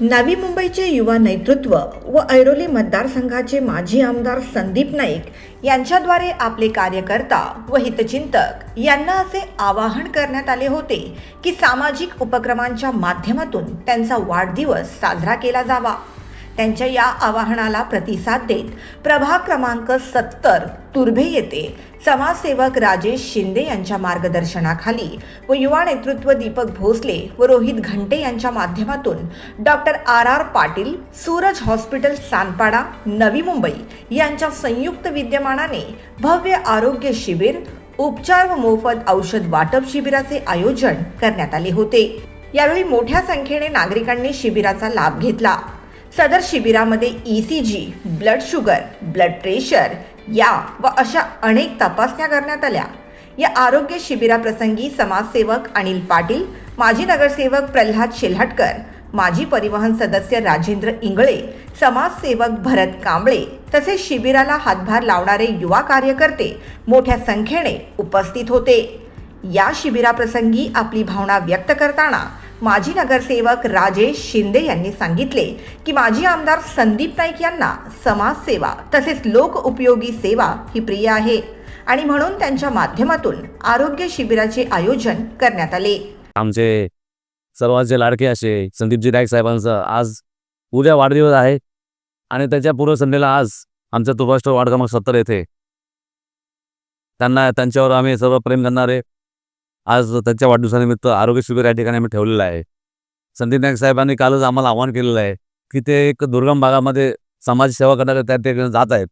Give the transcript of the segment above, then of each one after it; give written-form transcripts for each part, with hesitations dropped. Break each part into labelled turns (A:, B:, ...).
A: नवी मुंबईचे युवा नेतृत्व व ऐरोली मतदारसंघाचे माजी आमदार संदीप नाईक यांच्याद्वारे आपले कार्यकर्ता व हितचिंतक यांना असे आवाहन करण्यात आले होते की सामाजिक उपक्रमांच्या माध्यमातून त्यांचा वाढदिवस साजरा केला जावा। त्यांच्या या आवाहनाला प्रतिसाद देत प्रभाग क्रमांक 70 तुर्भे येथे समाजसेवक राजेश शिंदे यांच्या मार्गदर्शनाखाली व युवा नेतृत्व दीपक भोसले व रोहित घंटे यांच्या माध्यमातून doctor R Patil Suraj hospital Sanpada Navi Mumbai यांच्या संयुक्त विद्यमानाने भव्य आरोग्य शिबिर, उपचार व मोफत औषध वाटप शिबिराचे आयोजन करण्यात आले होते। यावेळी मोठ्या संख्येने नागरिकांनी शिबिराचा लाभ घेतला। सदर शिबिरामध्ये ECG, blood sugar, blood pressure या व अशा अनेक तपासण्या करण्यात आल्या। या आरोग्य शिबिराप्रसंगी समाजसेवक अनिल पाटील, माजी नगरसेवक प्रल्हाद शेलहटकर, माजी परिवहन सदस्य राजेंद्र इंगळे, समाजसेवक भरत कांबळे तसेच शिबिराला हातभार लावणारे युवा कार्यकर्ते मोठ्या संख्येने उपस्थित होते। या शिबिराप्रसंगी आपली भावना व्यक्त करताना माजी नगरसेवक राजेश शिंदे यांनी सांगितले की माजी आमदार संदीप नाईक यांना समाजसेवा तसेच लोक उपयोगी सेवा ही प्रिय आहे आणि म्हणून त्यांच्या माध्यमातून आरोग्य शिबिराचे आयोजन करण्यात आले।
B: आमचे सर्वांचे लाडके असे संदीपजी नाईक साहेबांचा आज उद्या वाढदिवस आहे आणि त्याच्या पूर्व संध्येला आज आमच्या तुर्भे वार्ड क्रमांक 70 येथे त्यांच्यावर आम्ही सर्व प्रेम करणारे आज त्यांच्या वाढदिवसानिमित्त आरोग्य शिबिर या ठिकाणी आम्ही ठेवलेलं आहे। संदीप नाईक साहेबांनी कालच आम्हाला आवाहन केलेलं आहे की ते एक दुर्गम भागामध्ये समाजसेवा करणारे त्या ठिकाणी जात आहेत।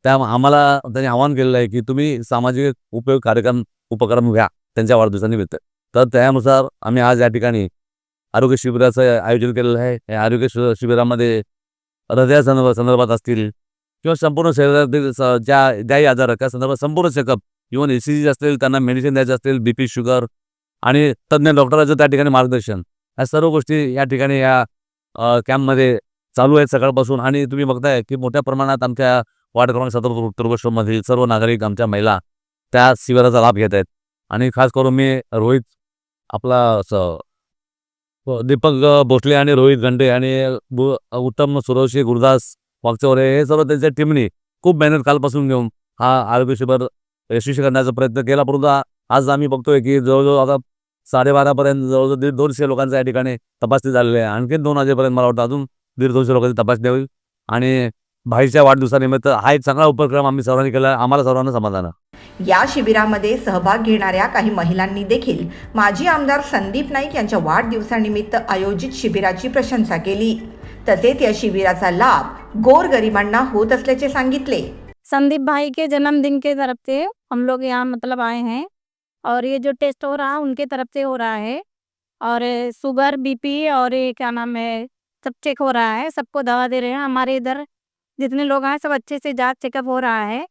B: त्या आम्हाला त्यांनी आवाहन केलेलं आहे की तुम्ही सामाजिक उपक्रम घ्या त्यांच्या वाढदिवसानिमित्त। तर त्यानुसार आम्ही आज या ठिकाणी आरोग्य शिबिराचं आयोजन केलेलं आहे। या आरोग्य शिबिरामध्ये हृदया संदर्भात असतील किंवा संपूर्ण शरीरातील ज्याही आजार त्या संदर्भात संपूर्ण चेकअप, इव्हन ECG असतील, त्यांना मेडिसिन द्यायचं असतील, BP, शुगर आणि तज्ज्ञ डॉक्टरांचं त्या ठिकाणी मार्गदर्शन, या सर्व गोष्टी या ठिकाणी या कॅम्पमध्ये चालू आहेत सकाळपासून। आणि तुम्ही बघताय की मोठ्या प्रमाणात आमच्या वार्ड क्रमांक 70 तुर्भे सर्व नागरिक, आमच्या महिला त्या शिबिराचा लाभ घेत आहेत। आणि खास करून मी रोहित दीपक भोसले आणि रोहित घंटे आणि उत्तम सुरवशी गुरुदास वागचौरे हे सर्व त्यांच्या टीमने खूप मेहनत कालपासून घेऊन हा आरोग्य शिबिर यशस्वी करण्याचा प्रयत्न केला। परंतु आज आम्ही बघतोय की जवळजवळ आता 12:30पर्यंत जवळजवळ 150 लोकांच्या या ठिकाणी तपासणी झालेली आहे। आणखी 2 वाजेपर्यंत मला वाटतं अजून 150 लोकांची तपासणी होईल। आणि भाईच्या वाढदिवसानिमित्त हा एक चांगला उपक्रम आम्ही सर्वांनी केला, आम्हाला सर्वांना समाधान आहे।
A: या शिबिरामध्ये सहभाग घेणाऱ्या काही महिलांनी देखील माजी आमदार संदीप नाईक यांच्या वाढदिवसानिमित्त आयोजित शिबिराची प्रशंसा केली। तसेच या शिबिराचा लाभ गोरगरिबांना होत असल्याचे सांगितले।
C: संदीप भाई के जन्मदिन के तरफ से हम लोग यहाँ मतलब आए हैं और ये जो टेस्ट हो रहा है उनके तरफ से हो रहा है और शुगर, BP और ये क्या नाम है सब चेक हो रहा है, सबको दवा दे रहे हैं। हमारे इधर जितने लोग हैं सब अच्छे से जांच चेकअप हो रहा है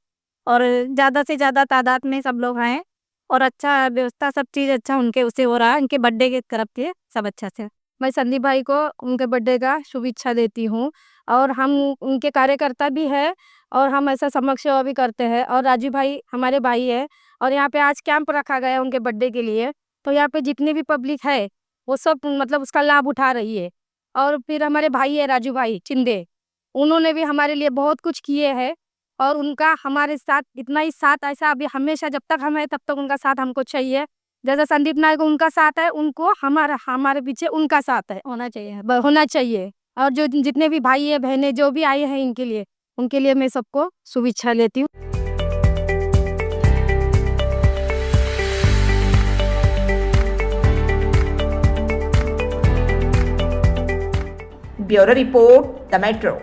C: और ज़्यादा से ज़्यादा तादाद में सब लोग हैं और अच्छा व्यवस्था सब चीज़ अच्छा उनके उससे हो रहा है। उनके बर्थडे के तरफ से सब अच्छा से मैं संदीप भाई को उनके बर्थडे का शुभेच्छा देती हूँ और हम उनके कार्यकर्ता भी है और हम ऐसा समक्ष सेवा भी करते हैं। और राजू भाई हमारे भाई है और यहाँ पे आज कैंप रखा गया है उनके बर्थडे के लिए, तो यहाँ पे जितनी भी पब्लिक है वो सब मतलब उसका लाभ उठा रही है। और फिर हमारे भाई है राजू भाई चिंदे, उन्होंने भी हमारे लिए बहुत कुछ किए हैं और उनका हमारे साथ इतना ही साथ ऐसा अभी हमेशा जब तक हम हैं तब तक उनका साथ हमको चाहिए। जैसा संदीप नाईक उनका साथ है, उनको हमारे पीछे उनका साथ है होना चाहिए। और जो जितने भी भाई है बहनें जो भी आए हैं उनके लिए मैं सबको शुभेच्छा लेती हूँ।
A: Bureau report, the metro.